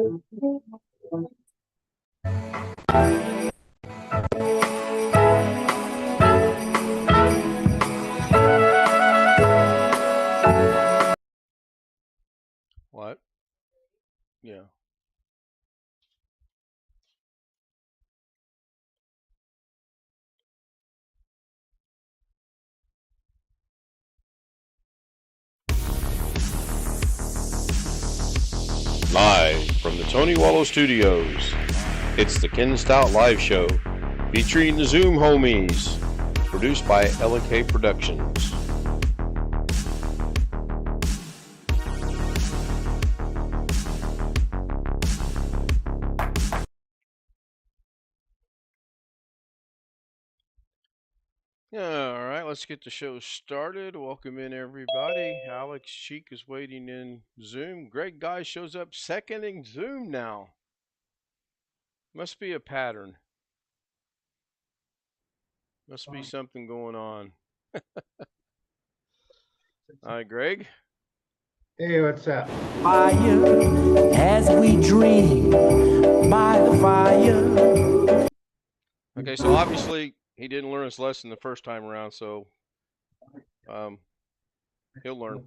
What? Yeah. Live from the Tony Wallow Studios, it's the Ken Stout Live Show, featuring the Zoom homies, produced by LK Productions. All right, let's get the show started. Welcome in, everybody. Alex Cheek is waiting in Zoom. Greg Guy shows up second in Zoom now. Must be a pattern. Must be something going on. Hi, Greg. Hey, what's up? Fire as we dream by the fire. Okay, so obviously he didn't learn his lesson the first time around, so he'll learn.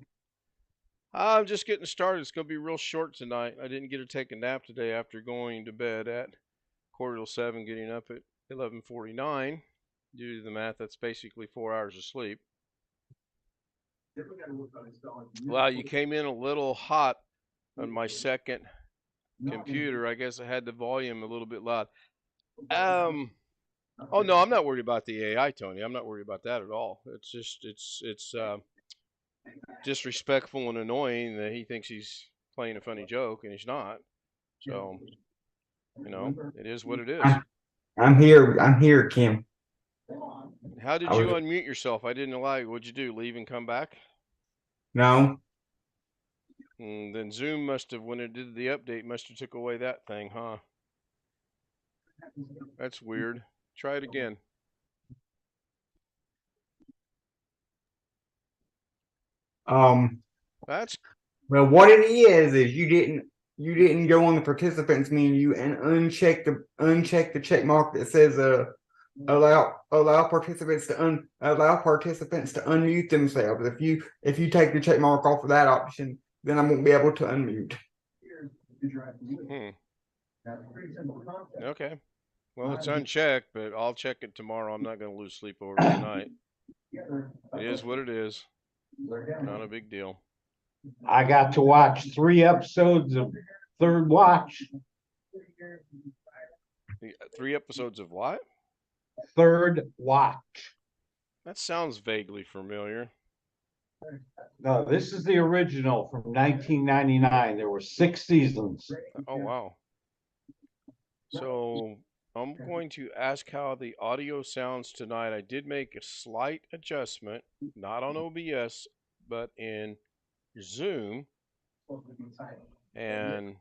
I'm just getting started. It's going to be real short tonight. I didn't get to take a nap today after going to bed at 6:45, getting up at 11:49. Due to the math, that's basically 4 hours of sleep. Well, you came in a little hot on my second computer. I guess I had the volume a little bit loud. Oh no, I'm not worried about the AI, Tony. I'm not worried about that at all. It's just it's disrespectful and annoying that he thinks he's playing a funny joke and he's not. So, it is what it is. I'm here, Kim. How did you unmute yourself? I didn't allow you. What'd you do? Leave and come back? No. Then Zoom must have, when it did the update, must have took away that thing, huh? That's weird. Try it again. That's Well, what it is you didn't go on the participants menu and uncheck the check mark that says allow participants to unmute themselves. If you take the check mark off of that option, then I won't be able to unmute. Okay. Well, it's unchecked, but I'll check it tomorrow. I'm not going to lose sleep over it tonight. It is what it is. Not a big deal. I got to watch 3 episodes of Third Watch. 3 episodes of what? Third Watch. That sounds vaguely familiar. No, this is the original from 1999. There were 6 seasons. Oh, wow. So I'm going to ask how the audio sounds tonight. I did make a slight adjustment, not on OBS, but in Zoom. And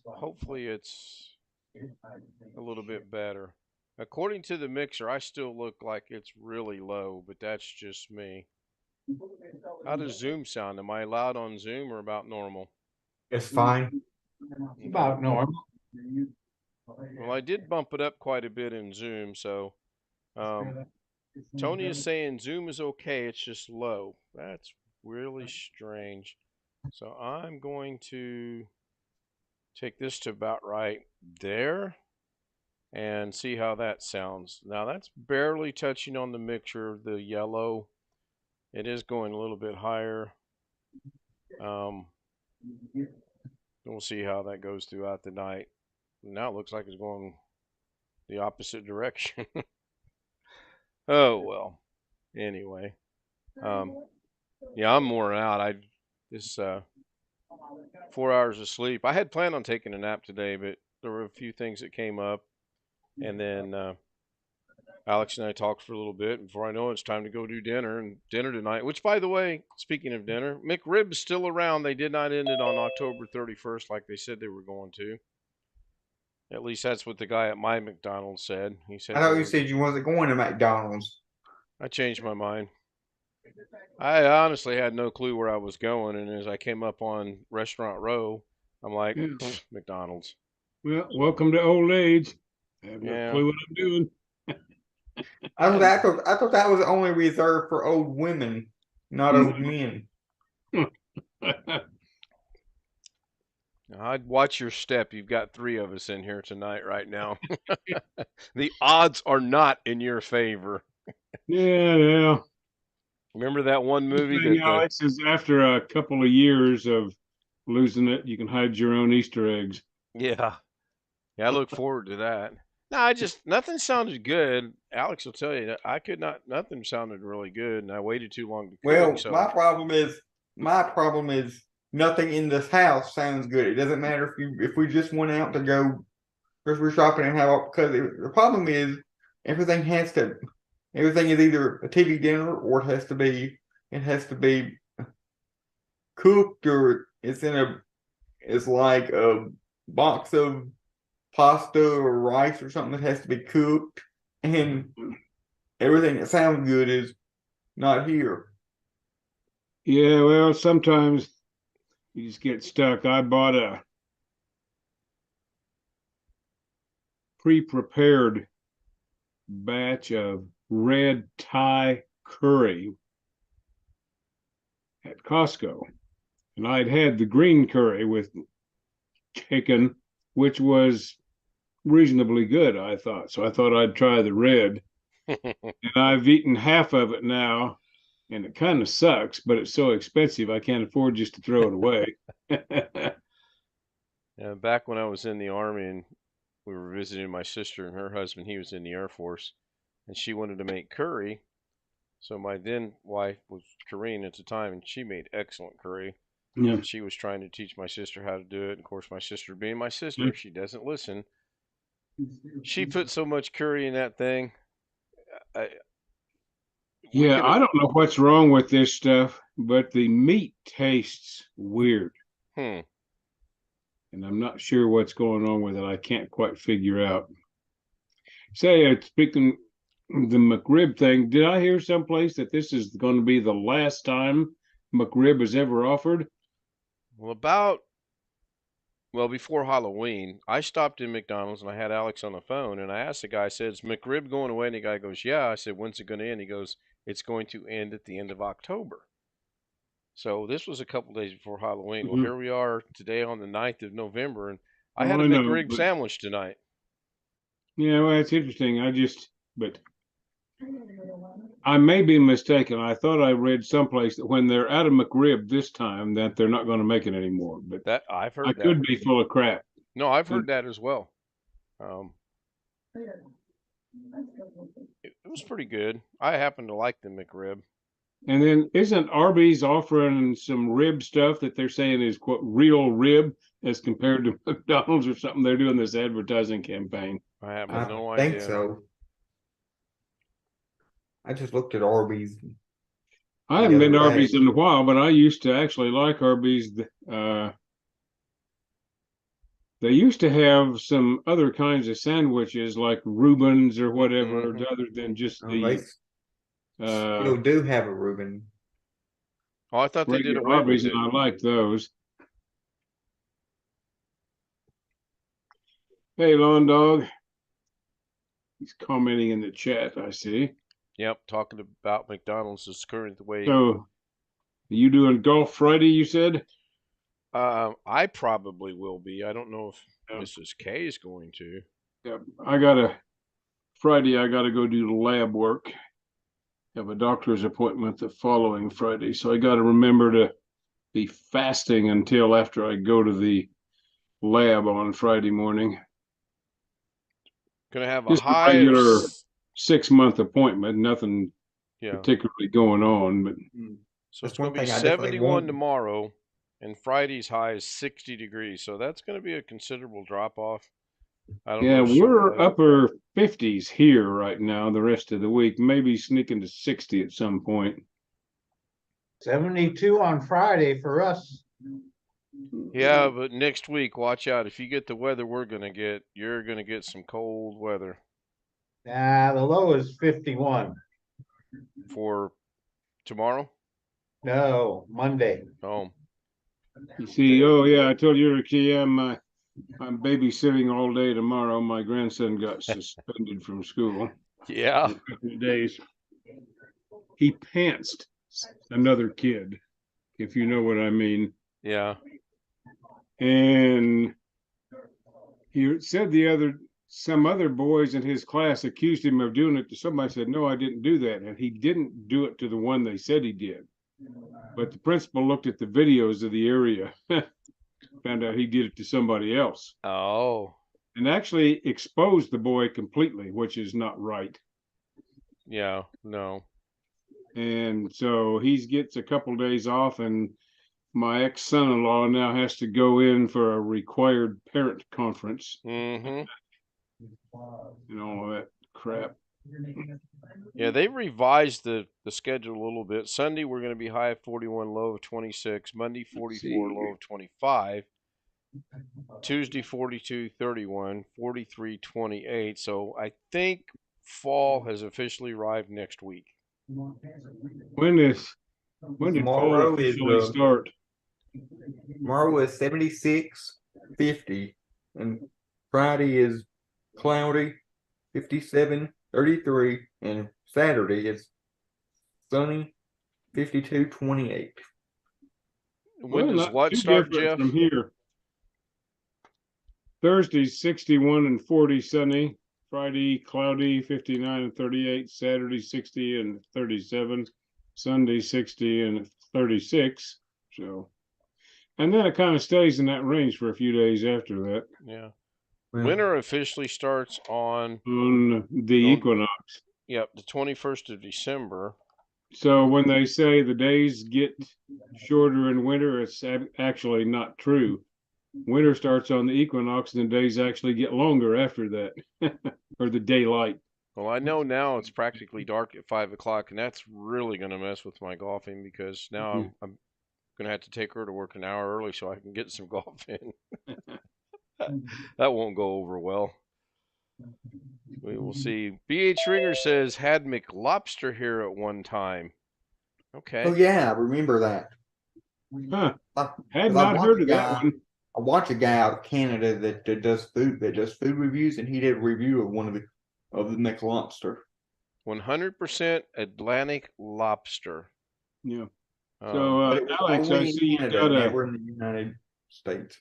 hopefully it's a little bit better. According to the mixer, I still look like it's really low, but that's just me. How does Zoom sound? Am I loud on Zoom or about normal? It's fine. About normal. Well, I did bump it up quite a bit in Zoom, so Tony is saying Zoom is okay, it's just low. That's really strange. So I'm going to take this to about right there and see how that sounds. Now that's barely touching on the mixer, the yellow. It is going a little bit higher. We'll see how that goes throughout the night. Now it looks like it's going the opposite direction. Oh well. Anyway, yeah, I'm worn out. This 4 hours of sleep. I had planned on taking a nap today, but there were a few things that came up, and then Alex and I talked for a little bit. Before I know it, it's time to go do dinner. And dinner tonight, which, by the way, speaking of dinner, McRib's still around. They did not end it on October 31st like they said they were going to. At least that's what the guy at my McDonald's said. He said. I thought you said you wasn't going to McDonald's. I changed my mind. I honestly had no clue where I was going, and as I came up on Restaurant Row, I'm like, Yeah. McDonald's. Well, So welcome to old age. I have no yeah, clue what I'm doing. and I thought that was only reserved for old women, not old men. I'd watch your step. You've got three of us in here tonight, right now. The odds are not in your favor. Yeah, yeah. Remember that one Good movie thing, that the Alex, is after a couple of years of losing it, you can hide your own Easter eggs. yeah. Yeah, I look forward to that. No, I just nothing sounded good. Alex will tell you that I could not. Nothing sounded really good, and I waited too long to cook. Well, So my problem is nothing in this house sounds good. It doesn't matter if we just went out to go grocery shopping and have because the problem is everything has to everything is either a TV dinner or it has to be cooked or it's like a box of pasta or rice or something that has to be cooked and everything that sounds good is not here. Yeah, well, sometimes you just get stuck. I bought a pre-prepared batch of red Thai curry at Costco. And I'd had the green curry with chicken, which was reasonably good, I thought. So I thought I'd try the red. And I've eaten half of it now, and it kind of sucks, but it's so expensive I can't afford just to throw it away. yeah, back when I was in the army and we were visiting my sister and her husband, he was in the Air Force, and she wanted to make curry. So my then wife was Korean at the time, and she made excellent curry. Yeah. And she was trying to teach my sister how to do it. And of course, my sister, being my sister, she doesn't listen. She put so much curry in that thing. I, we Yeah, could have. I don't know what's wrong with this stuff, but the meat tastes weird. Hmm. And I'm not sure what's going on with it. I can't quite figure out. Say, speaking the McRib thing, did I hear someplace that this is going to be the last time McRib is ever offered? Well, before Halloween, I stopped in McDonald's and I had Alex on the phone and I asked the guy, I said, "Is McRib going away?" And the guy goes, "Yeah." I said, "When's it going to end?" He goes, "It's going to end at the end of October." So this was a couple days before Halloween. Well, Mhm. here we are today on the 9th of November, and I Oh, had a I know, McRib but sandwich tonight. yeah, well, it's interesting. But I may be mistaken. I thought I read someplace that when they're out of McRib this time, that they're not going to make it anymore. But That I've I heard that. could be full of crap. No, I've And heard that as well. Um, it was pretty good. I happen to like the McRib. and then isn't Arby's offering some rib stuff that they're saying is quote real rib as compared to McDonald's or something? They're doing this advertising campaign. I have I no think idea. so. I just looked at Arby's I the haven't been other to Arby's day. in a while, but I used to actually like Arby's. They used to have some other kinds of sandwiches like Reubens or whatever, Hmm. other than just They the uh, still do have a Reuben. Oh, I thought they did regular away with Arby's, and it. I like those. Hey, Lawn Dog, he's commenting in the chat, I see. Yep, talking about McDonald's is current the way. So, you doing golf Friday, you said? I probably will be. I don't know if Yeah. Mrs. K is going to. Yeah. I got a Friday, I got to go do the lab work. Have a doctor's appointment the following Friday. So I got to remember to be fasting until after I go to the lab on Friday morning. Gonna have a Just a high of regular 6 month appointment, nothing yeah. particularly going on, but So it's That's gonna one be thing I definitely 71 want. tomorrow, and Friday's high is 60 degrees. So that's gonna be a considerable drop off. I don't yeah, know. we're upper 50s here right now the rest of the week, maybe sneaking to 60 at some point. 72 on Friday for us. Yeah, but next week, watch out. If you get the weather we're gonna get, you're gonna get some cold weather Nah, the low is 51. for tomorrow? No, Monday. Oh, You see, oh yeah, I told you, Ricky, I'm babysitting all day tomorrow. My grandson got suspended from school yeah. for a couple of days. He pantsed another kid, if you know what I mean. Yeah. And he said some other boys in his class accused him of doing it to somebody. Said, no, I didn't do that. And he didn't do it to the one they said he did. But the principal looked at the videos of the area, found out he did it to somebody else, Oh, and actually exposed the boy completely, which is not right. yeah. No. And so he gets a couple days off, and my ex-son-in-law now has to go in for a required parent conference Mm-hmm. and all that crap. Yeah, they revised the schedule a little bit. Sunday we're going to be high of 41, low of 26. Monday 44, See. low of 25. Tuesday 42, 31, 43, 28. So I think fall has officially arrived next week. When did fall Tomorrow is officially start? tomorrow is 76, 50, and Friday is cloudy, 57, 33, and Saturday is sunny, 52, 28. When Well, does not what too start, different Jeff? from here. Thursday 61 and 40 sunny. Friday cloudy 59 and 38. Saturday 60 and 37. Sunday 60 and 36. So, and then it kind of stays in that range for a few days after that. Yeah. Well, Winter officially starts on The equinox. the 21st of December. So when they say the days get shorter in winter, it's actually not true. Winter starts on the equinox, and the days actually get longer after that, or the daylight. Well, I know now it's practically dark at 5 o'clock, and that's really going to mess with my golfing because now I'm going to have to take her to work an hour early so I can get some golf in. That won't go over well. We will see. BH Ringer says, had McLobster here at one time. Okay. oh yeah, I remember that. Huh. Had 'Cause I not watch heard a of that guy- one. I watch a guy out of Canada that does food reviews, and he did a review of one of the McLobster. 100% Atlantic lobster. Yeah. Um, So But it was Alex, I only in see you Canada, got never in the United States.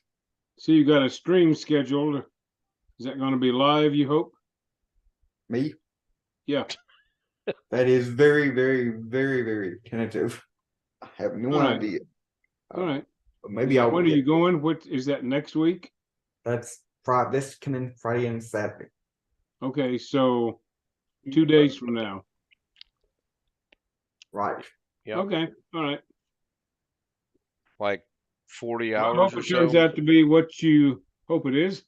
a stream scheduled. Is that going to be live, you hope? Me? Yeah. That is very, very, very, very tentative. I have no All right. idea. All right. But maybe I'll When are you going? What is that, next week? That's Friday. This coming Friday and Saturday. Okay, so 2 days from now. Right. Yep. Okay. All right. like 40 I hours hope or it turns so. out to be what you hope it is.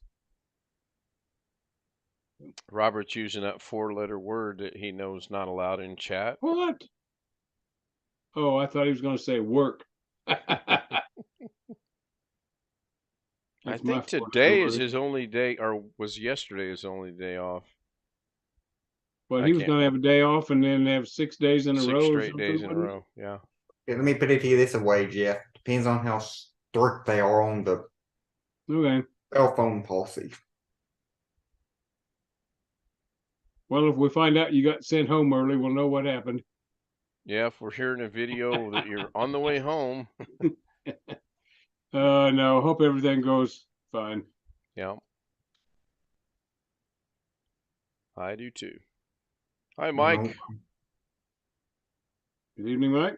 Robert's using that 4-letter word that he knows not allowed in chat. What? Oh, I thought he was going to say work. I That's my think four-letter today is word. his only day, or was yesterday his only day off. But I he was can't- going to have a day off and then have 6 days in a 6 row. or straight days in a something, row. Yeah. Yeah, let me put it to you this way, Jeff. Depends on how strict they are on the wasn't it? Okay. cell phone policy. Well, if we find out you got sent home early, we'll know what happened. Yeah, if we're hearing a video that you're on the way home. No, hope everything goes fine. Yeah. I do too. Hi, Mike. Good evening, Mike.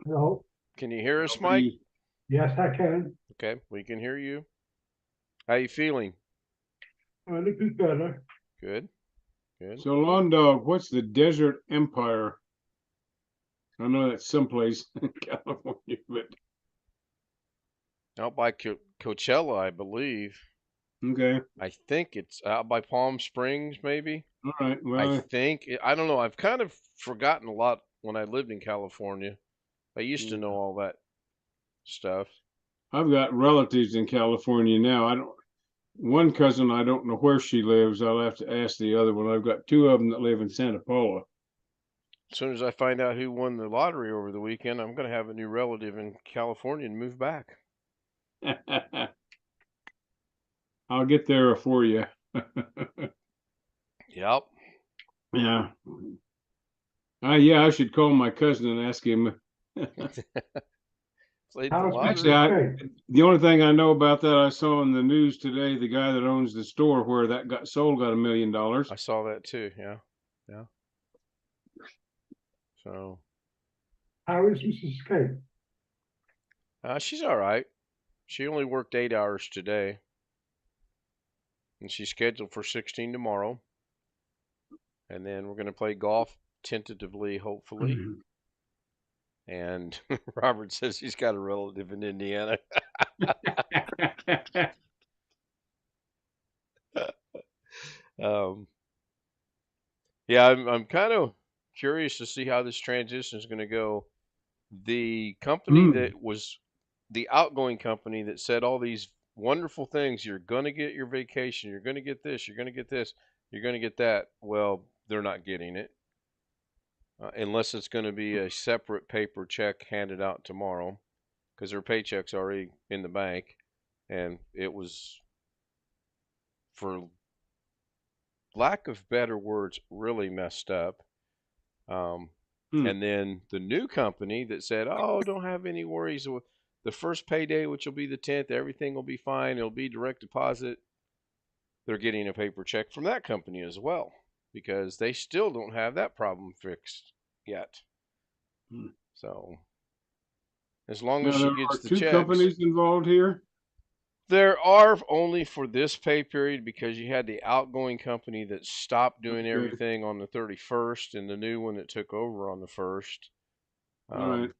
Hello. Can you hear us, Mike? Yes, I can. Okay, we can hear you. How you feeling? A little better. Good. Good. So, Lawn Dog, what's the Desert Empire? I know that's someplace in California, but Out by Coachella, I believe. okay. I think it's out by Palm Springs, maybe. All right. I Well, think. I don't know. I've kind of forgotten a lot when I lived in California. I used to know all that stuff. I've got relatives in California now. One cousin, I don't know where she lives. I'll have to ask the other one. I've got two of them that live in Santa Paula. As soon as I find out who won the lottery over the weekend, I'm going to have a new relative in California and move back. I'll get there for you. Yep. Yeah. Yeah, I should call my cousin and ask him. Played the How's Actually, lottery. Mrs. K? the only thing I know about that, I saw in the news today, the guy that owns the store where that got sold got $1 million. I saw that too. Yeah. Yeah. So How is Mrs. K? she's all right. She only worked 8 hours today, and she's scheduled for 16 tomorrow. And then we're going to play golf tentatively, hopefully. And Robert says he's got a relative in Indiana. um, yeah, I'm kind of curious to see how this transition is going to go. The company that was the outgoing company that said all these wonderful things, you're going to get your vacation, you're going to get this, you're going to get this, you're going to get that. Well, they're not getting it. Unless it's going to be a separate paper check handed out tomorrow, because their paycheck's already in the bank, and it was, for lack of better words, really messed up. And then the new company that said, "Oh, don't have any worries with the first payday, which will be the 10th, everything will be fine. It'll be direct deposit." They're getting a paper check from that company as well, because they still don't have that problem fixed yet. So as long as Now, she there gets are the two checks, companies involved here. there are only for this pay period, because you had the outgoing company that stopped doing Okay. everything on the 31st and the new one that took over on the 1st. All right.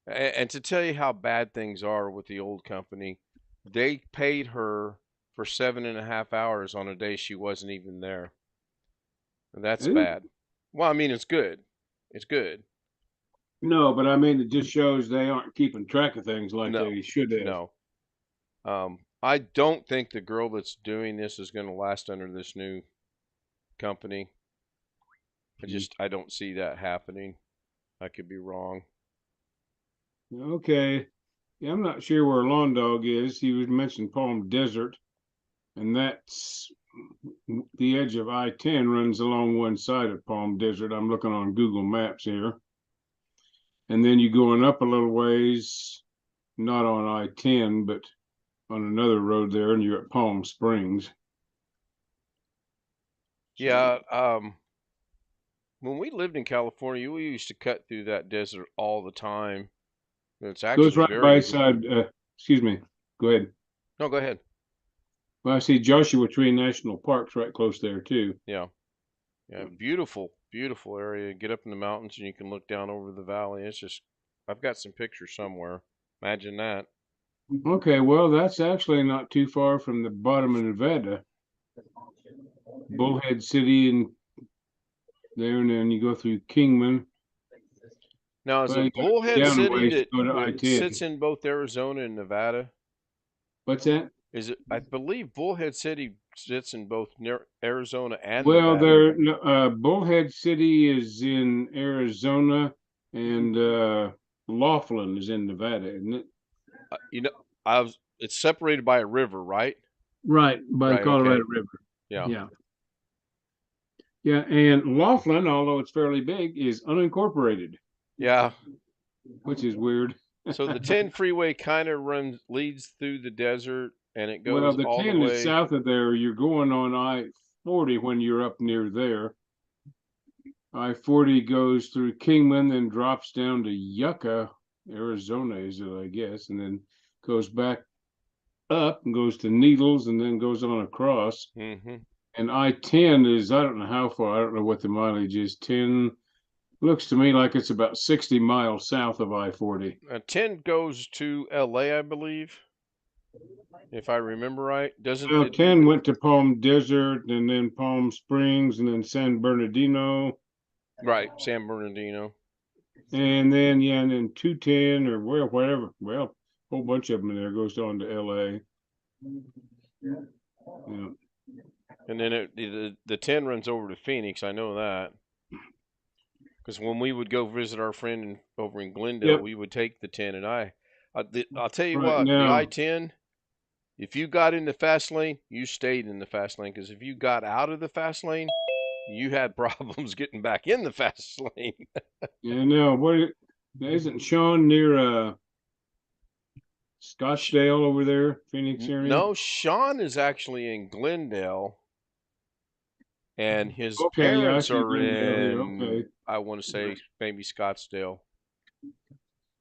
And to tell you how bad things are with the old company, they paid her for 7.5 hours on a day she wasn't even there. And that's Is it? bad. Well, I mean, it's good. It's good. No, but I mean, it just shows they aren't keeping track of things like No, they should have. no. I don't think the girl that's doing this is going to last under this new company. I don't see that happening. I could be wrong. Okay. Yeah, I'm not sure where Lawn Dog is. He was mentioned Palm Desert, and that's the edge of I-10 runs along one side of Palm Desert. I'm looking on Google Maps here. And then you're going up a little ways, not on I-10, but on another road there, and you're at Palm Springs. Yeah, when we lived in California, we used to cut through that desert all the time. It's Goes actually right very by good. side. Excuse me. Go ahead. No, go ahead. Well, I see Joshua Tree National Park's right close there too. Yeah. Yeah, beautiful, beautiful area. Get up in the mountains and you can look down over the valley. It's just, I've got some pictures somewhere. Imagine that. Okay, well, that's actually not too far from the bottom of Nevada. Bullhead City and there, and then you go through Kingman. Now, is Well, you it got to Bullhead go down a City ways to go to that sits I-10. in both Arizona and Nevada? What's that? Is it? I believe Bullhead City sits in both Arizona and Well, Nevada. Bullhead City is in Arizona, and Laughlin is in Nevada, isn't it? You know, it's separated by a river, right? Right, by the Right. Colorado Okay. River. Yeah. Yeah. Yeah, and Laughlin, although it's fairly big, is unincorporated, Yeah. which is weird. So the 10 freeway kind of leads through the desert, and it Well, goes the all the 10 is way. south of there. You're going on I-40 when you're up near there. I-40 goes through Kingman, then drops down to Yucca, Arizona, is it, I guess, and then goes back up and goes to Needles and then goes on across. Mm-hmm. And I-10 is, I don't know how far, I don't know what the mileage is. 10 looks to me like it's about 60 miles south of I-40. 10 goes to LA, I believe, if I remember right. Doesn't Well, it? 10 went to Palm Desert and then Palm Springs and then San Bernardino. Right, San Bernardino. And then, yeah, and then 210 or whatever. Well, a whole bunch of them in there goes on to LA. Yeah. And then the 10 runs over to Phoenix. I know that. Because when we would go visit our friend over in Glendale, Yep. we would take the 10, and I'll tell you Right what, the now, I-10. If you got in the fast lane, you stayed in the fast lane. Because if you got out of the fast lane, you had problems getting back in the fast lane. yeah, no, isn't Sean near Scottsdale over there, Phoenix area? No, Sean is actually in Glendale, and his Okay, yeah, I parents see are Glendale here. in, Okay, I want to say, maybe Scottsdale.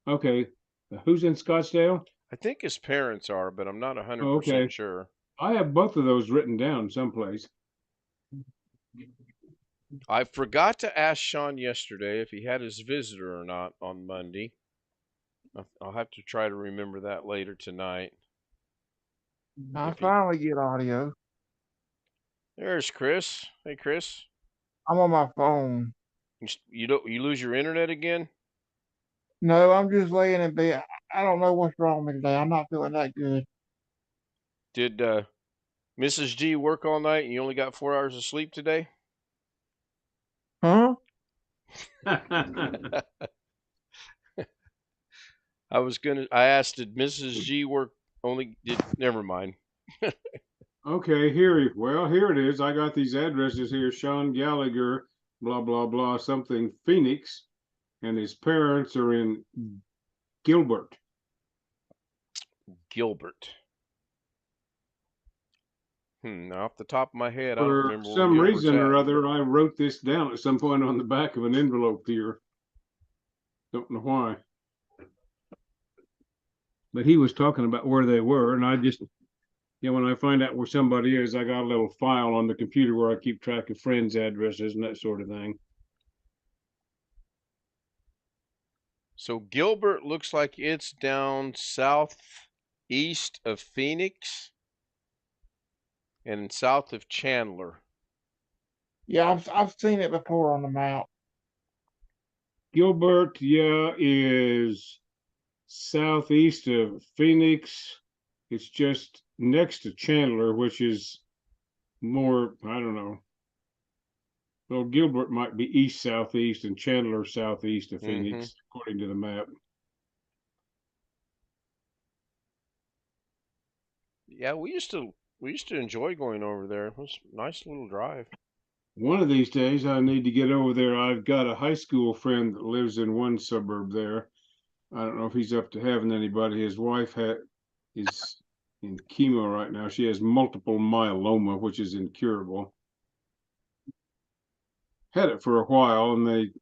okay. Who's in Scottsdale? I think his parents are, but I'm not Oh, 100% okay. sure. I have both of those written down someplace. I forgot to ask Sean yesterday if he had his visitor or not on Monday. I'll have to try to remember that later tonight. I If he, finally get audio. there's Chris. Hey, Chris. I'm on my phone. You lose your internet again? No, I'm just laying in bed. I don't know what's wrong with me today. I'm not feeling that good. Did Mrs. G work all night and you only got 4 hours of sleep today? Huh? I asked, did Mrs. G work never mind. Okay, here it is. I got these addresses here. Sean Gallagher, blah blah blah, something Phoenix, and his parents are in Gilbert. Gilbert. Now off the top of my head, I don't For remember where some Gilbert's reason or at. other, I wrote this down at some point on the back of an envelope here. Don't know why. But he was talking about where they were, and I just, when I find out where somebody is, I got a little file on the computer where I keep track of friends' addresses and that sort of thing. So Gilbert looks like it's down southeast of Phoenix and south of Chandler. Yeah, I've seen it before on the map. Gilbert, yeah, is southeast of Phoenix. It's just next to Chandler, which is more, I don't know. Well, Gilbert might be east southeast and Chandler southeast of Phoenix, according to the map. Yeah, we used to enjoy going over there. It was a nice little drive. One of these days, I need to get over there. I've got a high school friend that lives in one suburb there. I don't know if he's up to having anybody. His wife is in chemo right now. She has multiple myeloma, which is incurable. Had it for a while, and they've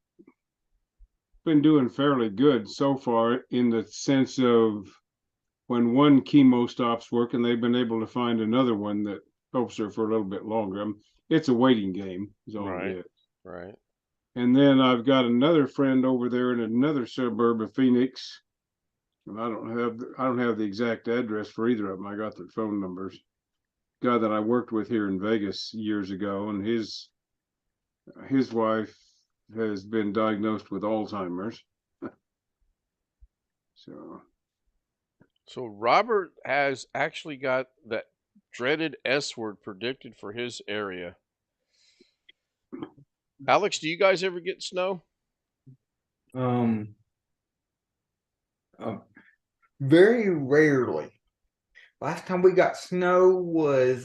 been doing fairly good so far in the sense of when one chemo stops working, they've been able to find another one that helps her for a little bit longer. It's a waiting game, is all it is. Right. And then I've got another friend over there in another suburb of Phoenix. And I don't have the exact address for either of them. I got their phone numbers. Guy that I worked with here in Vegas years ago, and his wife has been diagnosed with Alzheimer's. So Robert has actually got that dreaded S word predicted for his area. Alex, do you guys ever get snow? Very rarely. Last time we got snow was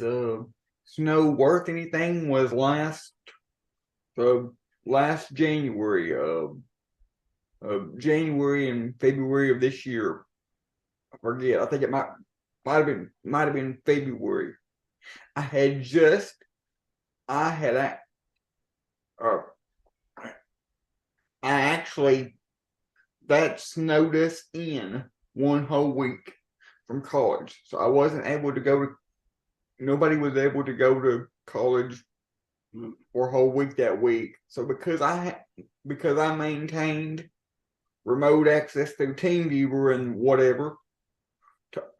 snow worth anything was last January, January and February of this year. I forget. I think it might have been February. I actually that snowed us in one whole week from college. So I wasn't able to nobody was able to go to college for a whole week that week. So because I maintained remote access through TeamViewer and whatever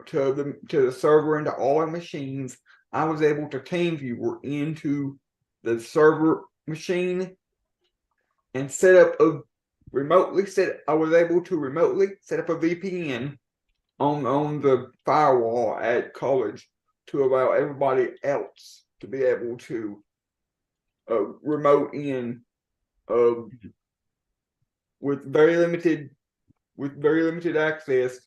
to the server and to all our machines, I was able to TeamViewer into the server machine and I was able to remotely set up a VPN on the firewall at college to allow everybody else to be able to remote in with very limited access,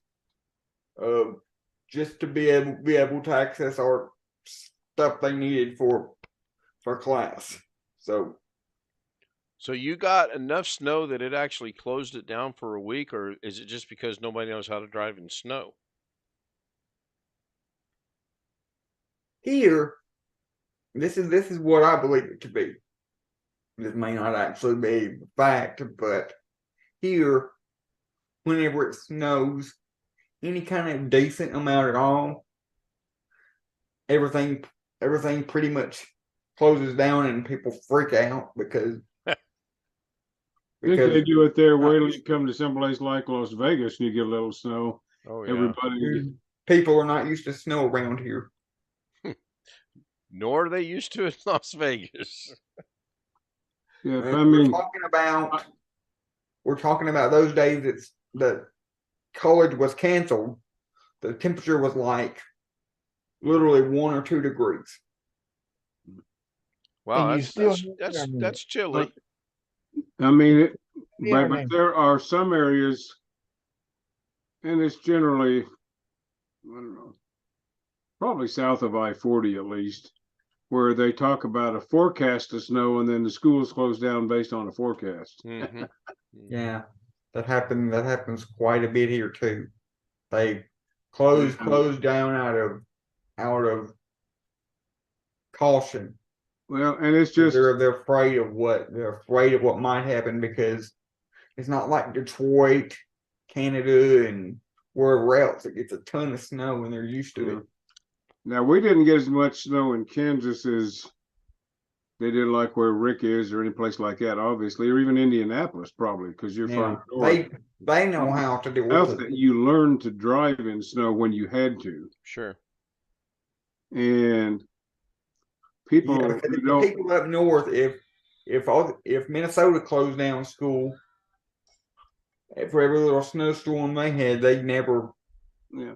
just to be able to access our stuff they needed for class. So you got enough snow that it actually closed it down for a week, or is it just because nobody knows how to drive in snow? here, this is what I believe it to be. This may not actually be fact, but here, whenever it snows, any kind of decent amount at all, everything pretty much closes down and people freak out because I think they do it there. not Wait till used you come to someplace like Las Vegas and you get a little snow. Oh yeah. Everybody, people are not used to snow around here. Nor are they used to it in Las Vegas. yeah. And I mean, we're talking about those days that college was canceled. The temperature was like literally 1 or 2 degrees. Wow, And you that's still that's have that's internet. that's chilly. I mean, Yeah, but man. there are some areas, and it's generally, I don't know, probably south of I-40 at least, where they talk about a forecast of snow and then the schools close down based on a forecast. Mm-hmm. Yeah, that happens quite a bit here too. They Yeah. close down out of caution. Well, and it's just, They're afraid of what might happen because it's not like Detroit, Canada, and wherever else. It gets a ton of snow and they're used to it. now we didn't get as much snow in Kansas as they did like where Rick is or any place like that, obviously, or even Indianapolis probably, because you're Now farther north. they know how to deal Enough with that it. you learned to drive in snow when you had to. Sure. And Yeah, people because who if the don't, people up north, if Minnesota closed down school for every little snowstorm they had, yeah,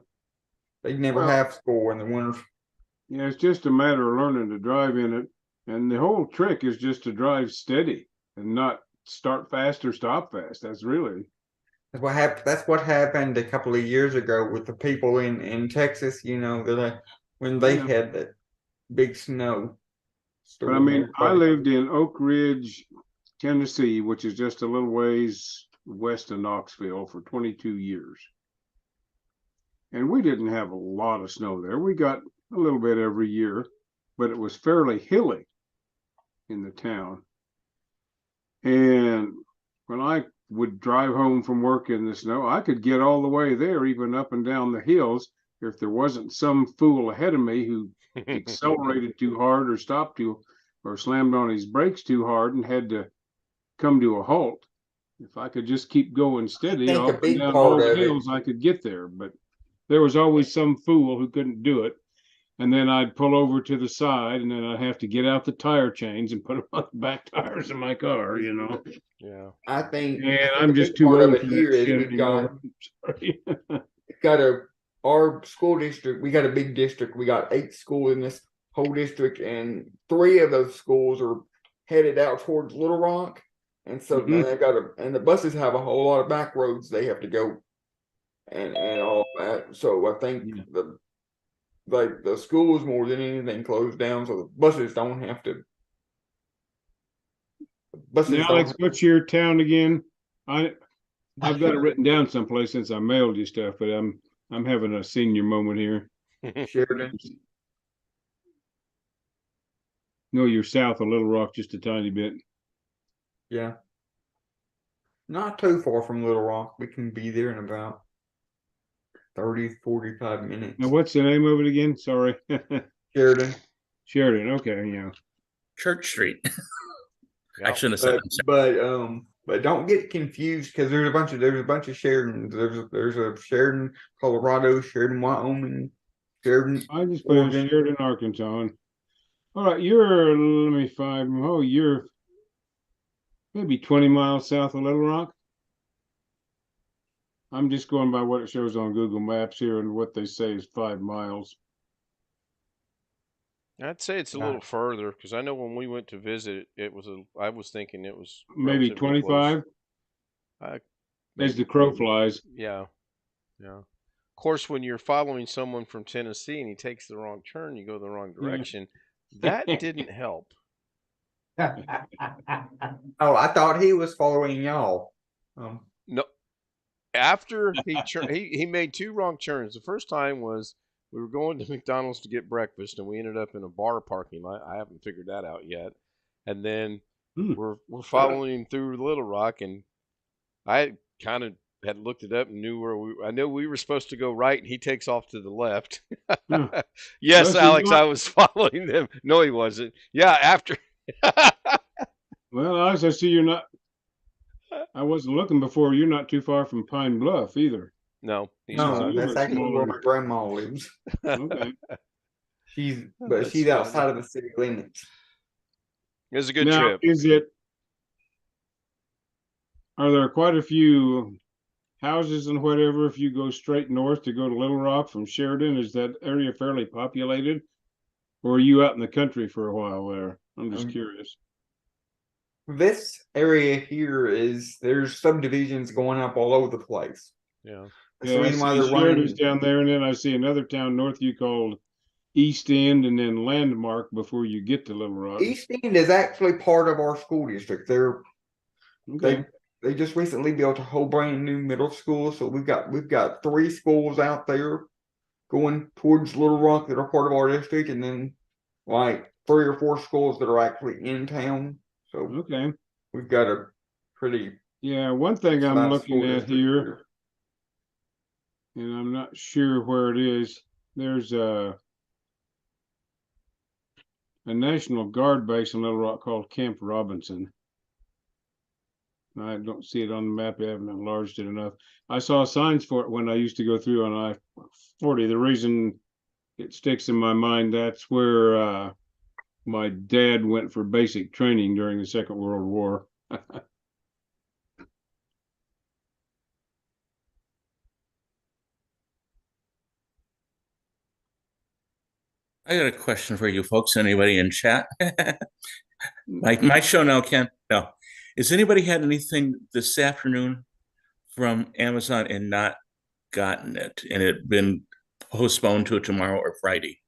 they'd never well, have school in the winter. yeah, it's just a matter of learning to drive in it. And the whole trick is just to drive steady and not start fast or stop fast. That's really, That's what happened a couple of years ago with the people in Texas. You know when they yeah. had that big snow But I storm. mean, I lived in Oak Ridge, Tennessee, which is just a little ways west of Knoxville for 22 years. And we didn't have a lot of snow there. We got a little bit every year, but it was fairly hilly in the town. And when I would drive home from work in the snow, I could get all the way there, even up and down the hills, if there wasn't some fool ahead of me who accelerated too hard or stopped or slammed on his brakes too hard and had to come to a halt. If I could just keep going steady I think a up and big down part all the of it. hills, I could get there. But there was always some fool who couldn't do it. And then I'd pull over to the side and then I'd have to get out the tire chains and put them on the back tires of my car, you know. Yeah. I think And a I'm big just too part of old it for that here is shit we've got anymore. Sorry. our school district. We got a big district. We got 8 schools in this whole district, and 3 of those schools are headed out towards Little Rock, and so then they and the buses have a whole lot of back roads they have to go, and all that. So I think Yeah. the schools more than anything closed down, so the buses don't have to. Buses Now, don't. Alex, what's your town again? I've got it written down someplace since I mailed you stuff, but I'm having a senior moment here. Sheridan. No, you're south of Little Rock just a tiny bit. Yeah. Not too far from Little Rock. We can be there in about 30-45 minutes. Now, what's the name of it again? Sorry. Sheridan. Sheridan. Okay, yeah. Church Street. I Yep. shouldn't have said But don't get confused because there's a bunch of Sheridans. There's a Sheridan, Colorado, Sheridan, Wyoming, Sheridan, I just put in Oregon. Sheridan, Arkansas. All right, let me find. Oh, you're maybe 20 miles south of Little Rock. I'm just going by what it shows on Google Maps here and what they say is 5 miles. I'd say it's a Yeah. little further because I know when we went to visit, I was thinking it was Maybe relatively close. 25. I, as the crow flies. yeah, yeah. Of course, when you're following someone from Tennessee and he takes the wrong turn, you go the wrong direction. That didn't help. Oh, I thought he was following y'all. No, after he made two wrong turns. The first time was we were going to McDonald's to get breakfast, and we ended up in a bar parking lot. I haven't figured that out yet. And then we're following him through Little Rock, and I kind of had looked it up and knew I knew we were supposed to go right, and he takes off to the left. Yes, Well, Alex, I was following them. No, he wasn't. Yeah, after. Well, Alex, I see you're not. I wasn't looking before. You're not too far from Pine Bluff either. No, he's No, not. that's actually where smaller. my grandma lives. Okay. She's That's she's funny. outside of the city limits. It was a good Now, trip. are there quite a few houses and whatever if you go straight north to go to Little Rock from Sheridan? Is that area fairly populated? Or are you out in the country for a while there? I'm just curious. This area here there's subdivisions going up all over the place. Yeah. That's Yeah, the I reason why see they're Sheridan's running. down there, and then I see another town north of you called East End, and then Landmark before you get to Little Rock. East End is actually part of our school district. Okay. They just recently built a whole brand new middle school, so we've got 3 schools out there going towards Little Rock that are part of our district, and then like 3 or 4 schools that are actually in town. So Okay. we've got a pretty Yeah, one thing I'm nice looking school at district here, and I'm not sure where it is. There's a National Guard base in Little Rock called Camp Robinson. I don't see it on the map. I haven't enlarged it enough. I saw signs for it when I used to go through on I-40. The reason it sticks in my mind, that's where my dad went for basic training during the Second World War. I got a question for you folks. Anybody in chat? My show now, Ken. No. Has anybody had anything this afternoon from Amazon and not gotten it, and it been postponed to tomorrow or Friday?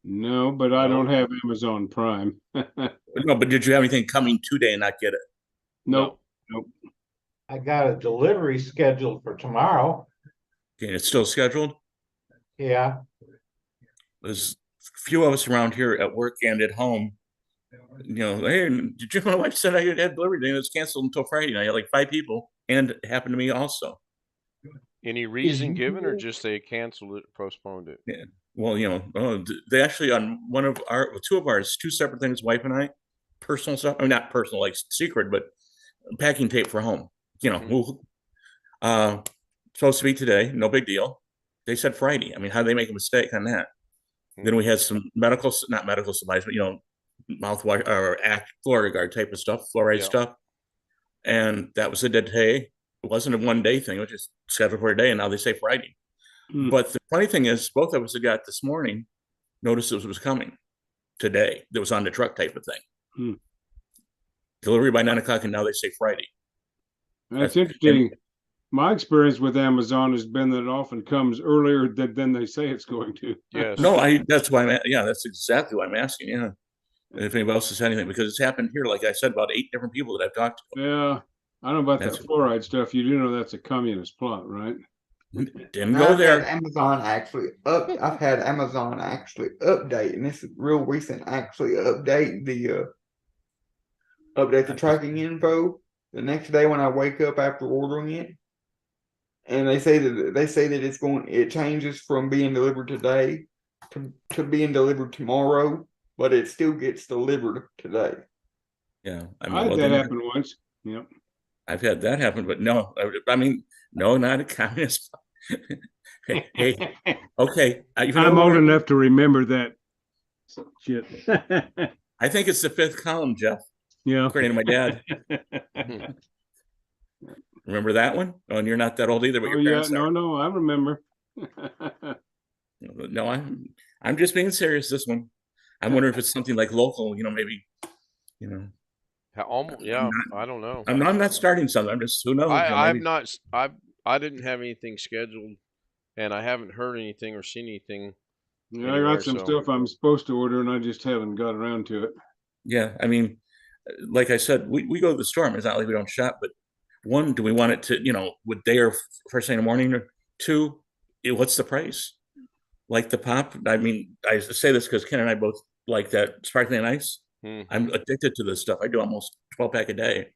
No, but I don't have Amazon Prime. No, but did you have anything coming today and not get it? Nope. Nope. I got a delivery scheduled for tomorrow. Okay, it's still scheduled? Yeah. There's a few of us around here at work and at home. You know, hey, did you know my wife said I had delivery day and it's canceled until Friday? I had like 5 people, and it happened to me also. Any reason given, or just they canceled it, postponed it? Yeah. Well, you know, they actually on two of ours, 2 separate things, wife and I, personal stuff. I mean, not personal, like secret, but packing tape for home. You know, supposed to be today, no big deal. They said Friday. I mean, how do they make a mistake on that? Then we had some not medical supplies, but you know, mouthwash or Fluoride type of stuff, fluoride stuff, and that was a day. It wasn't a 1-day thing. It was just scheduled for a day, and now they say Friday. But the funny thing is, both of us that got this morning noticed it was coming today. That was on the truck type of thing. Delivery by 9 o'clock, and now they say Friday. That's interesting. My experience with Amazon has been that it often comes earlier than they say it's going to. Yes. No, that's why that's exactly why I'm asking. Yeah. If anybody else has anything, because it's happened here, like I said, about 8 different people that I've talked to. Yeah. I don't know about that fluoride stuff. You do know that's a communist plot, right? Didn't go there. I've had Amazon actually update, and this is real recent, actually update the tracking info the next day when I wake up after ordering it. And they say that it changes from being delivered today to being delivered tomorrow, but it still gets delivered today. Yeah. I had that happen once. Yep. I've had that happen, but no, I mean, no, not a communist. Hey, okay. I'm old enough to remember that shit. I think it's the 5th column, Jeff. Yeah. According to my dad. Remember that one? Oh, and you're not that old either, but your parents are. No, I remember. No, I'm just being serious this one. I'm wondering if it's something like local, maybe, Almost, yeah. I don't know. I'm not starting something. I'm just, who knows? You know, I've maybe. not. I didn't have anything scheduled, and I haven't heard anything or seen anything Yeah, I anywhere. got some So stuff I'm supposed to order, and I just haven't got around to it. Yeah, I mean, like I said, we go to the store. It's not like we don't shop, but one, do we want it to, with day or first thing in the morning? Or two, what's the price? Like the pop. I mean, I say this because Ken and I both like that sparkling ice. I'm addicted to this stuff. I do almost 12 pack a day.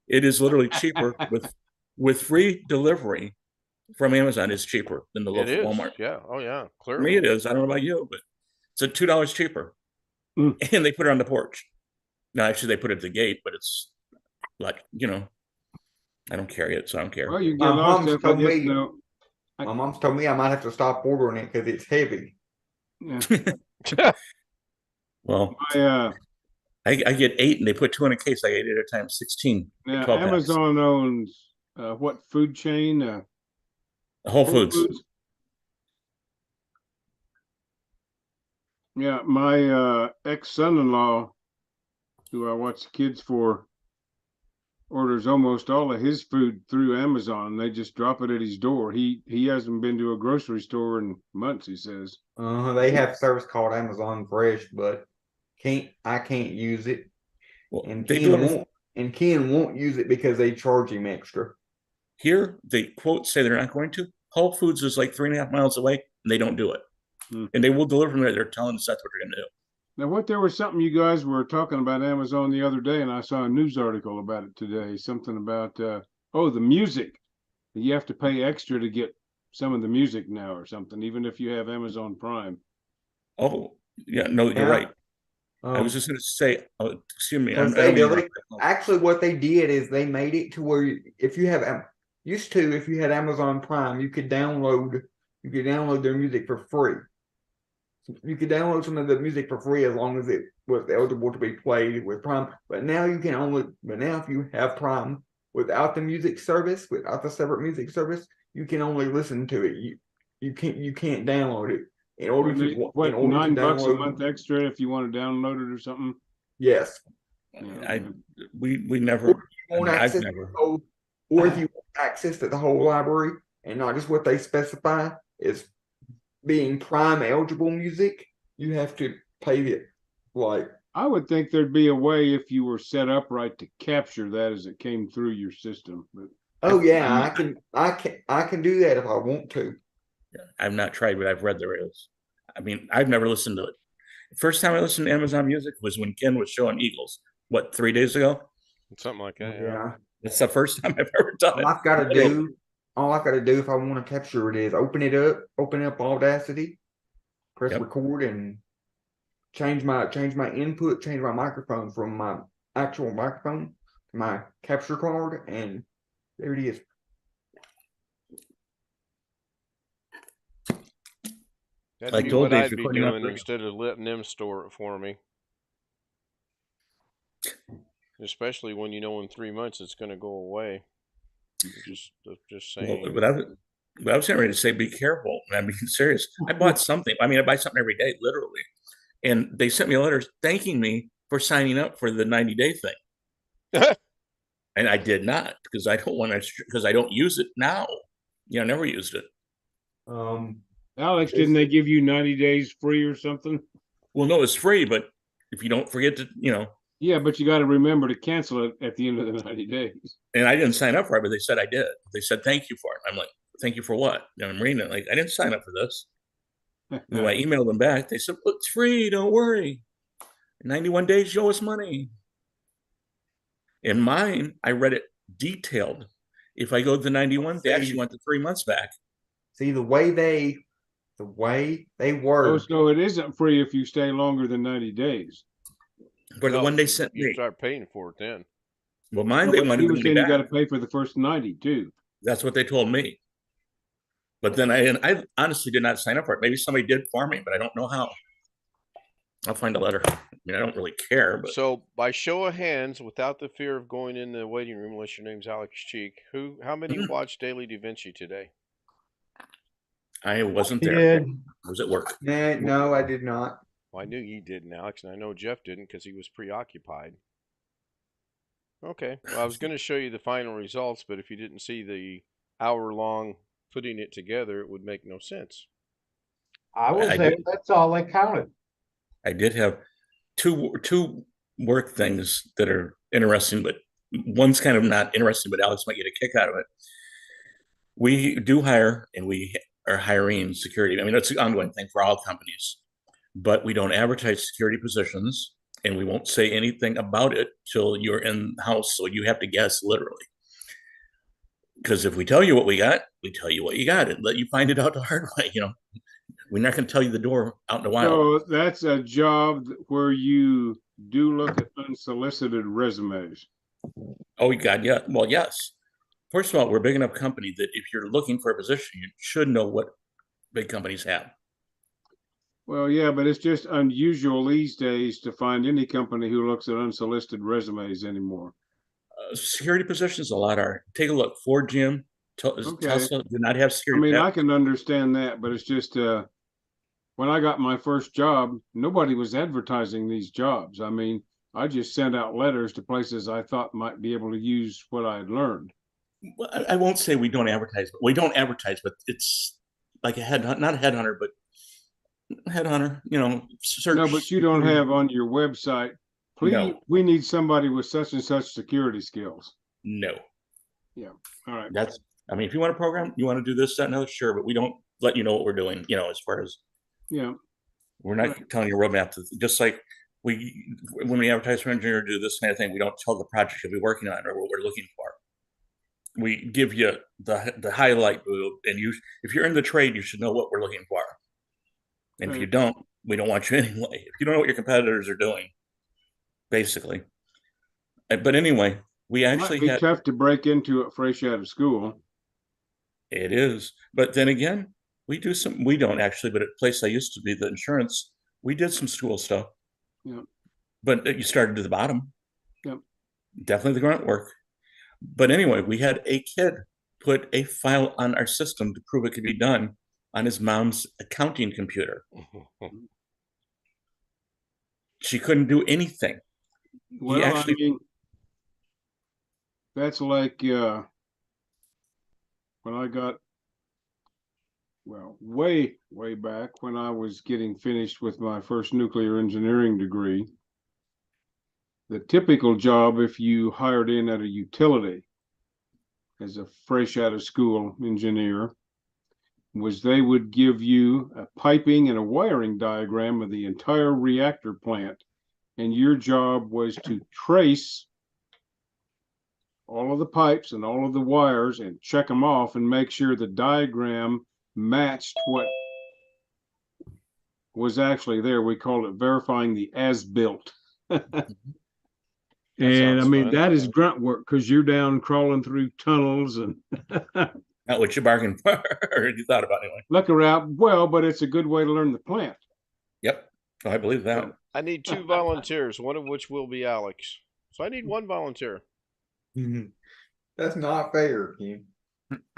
It is literally cheaper with free delivery from Amazon. Is cheaper than the it local is. Walmart. Yeah. Oh yeah. For me, Clearly. it is. I don't know about you, but it's a $2 cheaper, Mm. and they put it on the porch. No, actually, they put it at the gate, but it's like, I don't carry it, so I don't care. Well, you can My get a lot of mom's stuff. I told guess me. no. My mom's told me I might have to stop ordering it because it's heavy. Yeah. Well, I I get 8, and they put 2 in a case. I ate it at a time, 16, now 12 packs. Amazon owns what food chain? Whole Whole Foods. Foods. Yeah, my ex-son-in-law, who I watch the kids for, orders almost all of his food through Amazon. They just drop it at his door. He hasn't been to a grocery store in months, he says. They have service called Amazon Fresh, but I can't use it, Well, and they Ken won't use it because they charge him extra. Here, they quote say they're not going to. Whole Foods is like 3.5 miles away, and they don't do it. And they will deliver from there. They're telling us that's what they're going to do. Now, there was something you guys were talking about Amazon the other day, and I saw a news article about it today. Something about the music. You have to pay extra to get some of the music now, or something, even if you have Amazon Prime. Oh, yeah, no, you're Yeah. right. I was just going to say, excuse me. Actually, what they did is they made it to where if you had Amazon Prime, you could download their music for free. You could download some of the music for free as long as it was eligible to be played with Prime. But now if you have Prime without the separate music service, you can only listen to it. You can't download it. In order to $9 download a month extra if you want to download it or something? Yes. We never. I've never. Or if you want access to the whole library and not just what they specify is being Prime eligible music, you have to pay it. I would think there'd be a way if you were set up right to capture that as it came through your system. But I can do that if I want to. I've not tried, but I've read the rails. I mean, I've never listened to it. First time I listened to Amazon Music was when Ken was showing Eagles. What, 3 days ago? Something like that. Yeah. That's the first time I've ever done it. All I've got to do if I want to capture it is open up Audacity, press record, and change my input, change my microphone from my actual microphone to my capture card, and there it is. That'd be what I'd be doing instead of letting them store it for me. Especially when in 3 months it's going to go away. Just saying. But I was getting ready to say, be careful. I'm being serious. I bought something. I mean, I buy something every day, literally. And they sent me a letter thanking me for signing up for the 90-day thing. And I did not because I don't use it now. I never used it. Alex, didn't they give you 90 days free or something? Well, no, it's free, but if you don't forget to, Yeah, but you got to remember to cancel it at the end of the 90 days. And I didn't sign up for it, but they said I did. They said, thank you for it. I'm like, thank you for what? I'm reading it. Like, I didn't sign up for this. So I emailed them back. They said, well, it's free. Don't worry. 91 days, you owe us money. In mine, I read it detailed. If I go to the 91, they actually went to 3 months back. See, the way they work. Oh, so it isn't free if you stay longer than 90 days. For the one they sent me. You start paying for it then. Well, mine, they wanted me back. You got to pay for the first 90 too. That's what they told me. But then I honestly did not sign up for it. Maybe somebody did for me, but I don't know how. I'll find a letter. I mean, I don't really care. But so, by show of hands, without the fear of going in the waiting room, unless your name's Alex Cheek, how many watched Daily Da Vinci today? I wasn't there. I was at work. No, I did not. Well, I knew you didn't, Alex, and I know Jeff didn't because he was preoccupied. Okay. Well, I was going to show you the final results, but if you didn't see the hour-long putting it together, it would make no sense. I was I there. did. That's all that counted. I did have two work things that are interesting, but one's kind of not interesting, but Alex might get a kick out of it. We do hire and we are hiring security. I mean, that's an ongoing thing for all companies, but we don't advertise security positions and we won't say anything about it till you're in house. So you have to guess literally. Because if we tell you what we got, we tell you what you got and let you find it out the hard way. We're not going to tell you the door out in the wild. So that's a job where you do look at unsolicited resumes. Oh, God, yeah. Well, yes. First of all, we're a big enough company that if you're looking for a position, you should know what big companies have. Well, yeah, but it's just unusual these days to find any company who looks at unsolicited resumes anymore. Security positions, a lot are. Take a look. Ford, GM, Okay. Tesla do not have I security. mean, I can understand that, but it's just when I got my first job, nobody was advertising these jobs. I mean, I just sent out letters to places I thought might be able to use what I had learned. Well, I won't say we don't advertise, but we don't advertise, but it's like a headhunt, not a headhunter, but headhunter, search. No, but you don't have on your website, please, No. we need somebody with such and such security skills. No. Yeah. All right. I mean, if you want a program, you want to do this, that, and other, sure, but we don't let you know what we're doing, as far as Yeah. we're not telling you a roadmap to, just like when we advertise for engineer, do this kind of thing, we don't tell the project you'll be working on or what we're looking for. We give you the highlight, and if you're in the trade, you should know what we're looking for. And if you don't, we don't want you anyway. If you don't know what your competitors are doing, basically. But anyway, we actually Might be tough to break into it fresh out of school. It is, but then again, we don't actually, but at a place I used to be, the insurance, we did some school stuff. Yeah. But you started at the bottom. Yep. Definitely the grunt work. But anyway, we had a kid put a file on our system to prove it could be done on his mom's accounting computer. She couldn't do anything. Well, I mean, that's like when I got, way back when I was getting finished with my first nuclear engineering degree. The typical job, if you hired in at a utility as a fresh out of school engineer, was they would give you a piping and a wiring diagram of the entire reactor plant. And your job was to trace all of the pipes and all of the wires and check them off and make sure the diagram matched what was actually there. We called it verifying the as-built. And I mean, that is grunt work because you're down crawling through tunnels and not what you bargained for or you thought about anyway. Look around. Well, but it's a good way to learn the plant. Yep. Oh, I believe that. I need 2 volunteers, one of which will be Alex. So I need 1 volunteer. That's not fair, Ken.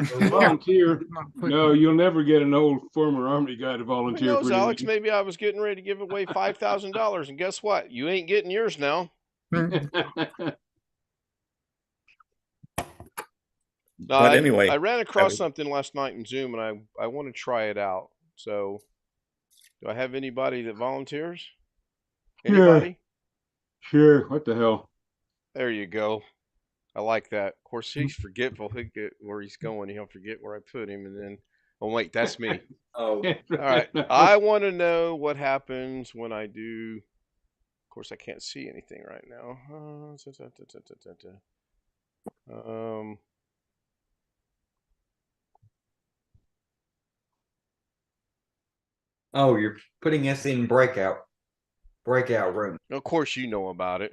Volunteer? No, you'll never get an old former Army guy to volunteer. Who knows, Alex? Maybe I was getting ready to give away $5,000, and guess what? You ain't getting yours now. But anyway, I ran across something last night in Zoom, and I want to try it out. So, do I have anybody that volunteers? Anybody? Sure. What the hell? There you go. I like that. Of course, he's forgetful. He'll get where he's going. He'll forget where I put him, and then, oh wait, that's me. Oh, all right. I want to know what happens when I do. Of course, I can't see anything right now. Oh, you're putting us in breakout room. Of course, you know about it.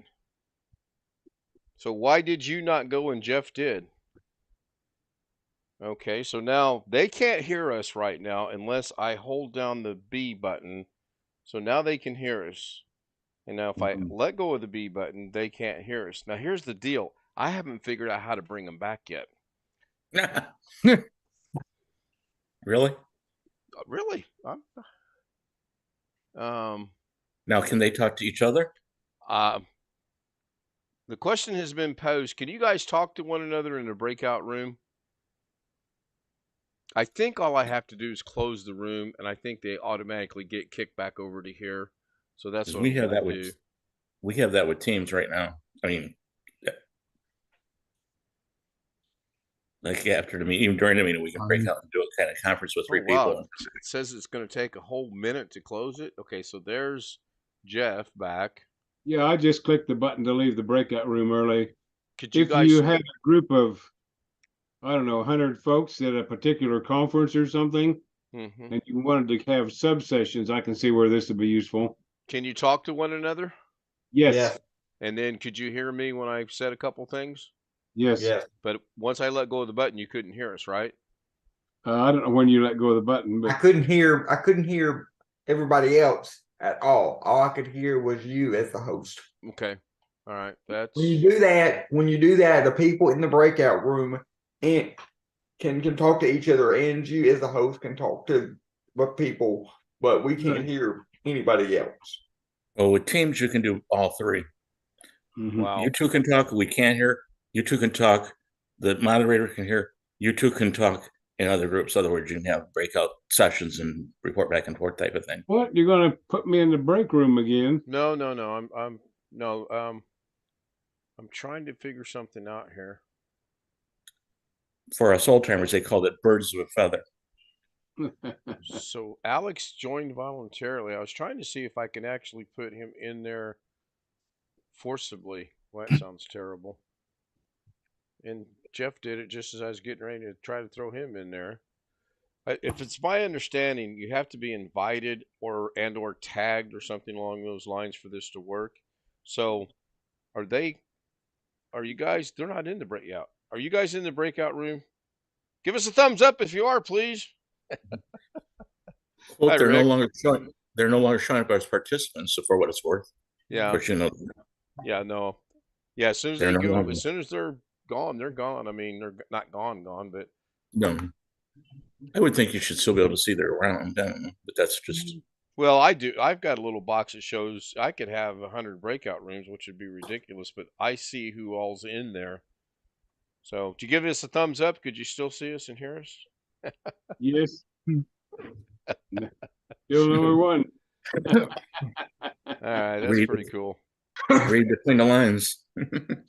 So why did you not go and Jeff did? Okay, so now they can't hear us right now unless I hold down the B button. So now they can hear us. And now if I let go of the B button, they can't hear us. Now here's the deal. I haven't figured out how to bring them back yet. Really? Really? Now, can they talk to each other? The question has been posed. Can you guys talk to one another in the breakout room? I think all I have to do is close the room, and I think they automatically get kicked back over to here. So that's 'Cause what we I'm have going that to do. we have that with Teams right now. I mean, like after the meeting, even during the meeting, we can break out and do a kind of conference with Oh, 3 wow. people. It says it's going to take a whole minute to close it. Okay, so there's Jeff back. Yeah, I just clicked the button to leave the breakout room early. Could you If you guys? had a group of, I don't know, 100 folks at a particular conference or something, Mhm. and you wanted to have subsessions, I can see where this would be useful. Can you talk to one another? Yes, And then could you hear me when I said a couple things? yes. Yes. But once I let go of the button, you couldn't hear us, right? I don't know when you let go of the button, I but couldn't hear everybody else at all. All I could hear was you as the host. Okay. All right. That's When you do that, the people in the breakout room and can talk to each other, and you as the host can talk to the people, but we can't Right. hear anybody else. Well, with Teams, you can do all 3. wow. You 2 can talk. We can't hear. You 2 can talk. The moderator can hear. You 2 can talk in other groups. In other words, you can have breakout sessions and report back and forth type of thing. What? You're going to put me in the break room again? No, no, no. I'm trying to figure something out here. For us old timers, they called it birds with feather. So Alex joined voluntarily. I was trying to see if I can actually put him in there forcibly. Well, that sounds terrible. And Jeff did it just as I was getting ready to try to throw him in there. If it's my understanding, you have to be invited or tagged or something along those lines for this to work. So, are they? Are you guys? They're not in the breakout. Are you guys in the breakout room? Give us a thumbs up if you are, please. Quote, Hi, they're no Rick. longer showing. They're no longer showing up as participants. So for what it's worth, Yeah. but you know, Yeah. No. Yeah. As soon as they're they no go, longer. as soon as they're gone, they're gone. I mean, they're not gone, but No, I would think you should still be able to see they're around. I don't know, but that's just. well, I do. I've got a little box that shows I could have 100 breakout rooms, which would be ridiculous, but I see who all's in there. So, do you give us a thumbs up? Could you still see us and hear us? Yes. Still number one. All right, that's Read- pretty cool. Read between the lines.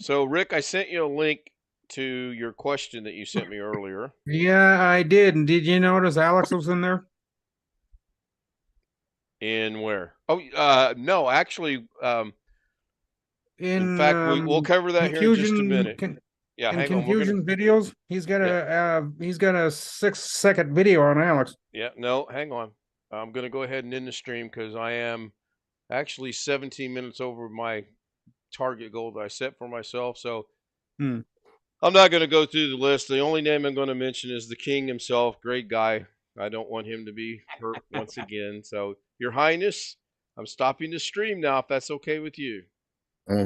So, Rick, I sent you a link to your question that you sent me earlier. Yeah, I did. And did you notice Alex was in there? In where? Oh, no, actually, in In fact, we'll cover that here in just a confusion, minute. Yeah, in hang on. We're gonna. confusion videos. He's got a 6-second video on Alex. Yeah, no, hang on. I'm gonna go ahead and end the stream because I am actually 17 minutes over my target goal that I set for myself. So I'm not going to go through the list. The only name I'm going to mention is the king himself. Great guy. I don't want him to be hurt once again. So, Your Highness, I'm stopping the stream now if that's okay with you. Oh,